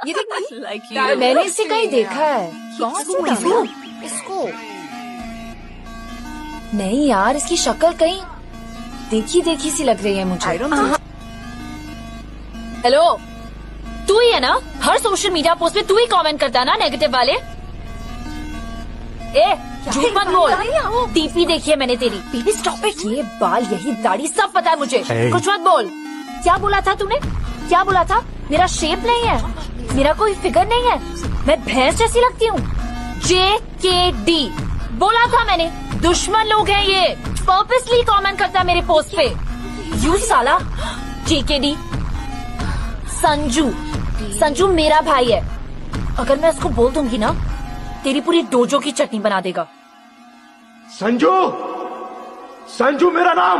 ये देख Like मैंने इसे कहीं देखा है। कौन? इसको नहीं यार, इसकी शक्ल कहीं देखी देखी सी लग रही है मुझे। हेलो, तू ही है ना? हर सोशल मीडिया पोस्ट पे तू ही कमेंट करता है ना नेगेटिव वाले। ए, झूठ मत बोल। टीपी देखी है मैंने तेरी। Baby stop it. ये बाल, यही दाढ़ी, सब पता है मुझे। Hey. कुछ मत बोल। क्या बोला था तूने? क्या बोला था? मेरा शेप नहीं है, मेरा कोई फिगर नहीं है, मैं भैंस जैसी लगती हूँ। JKD बोला था मैंने। दुश्मन लोग हैं ये, पर्पसली कमेंट करता है मेरे पोस्ट पे। यू साला JKD। संजू मेरा भाई है। अगर मैं उसको बोल दूंगी ना, तेरी पूरी डोजो की चटनी बना देगा। संजू मेरा नाम।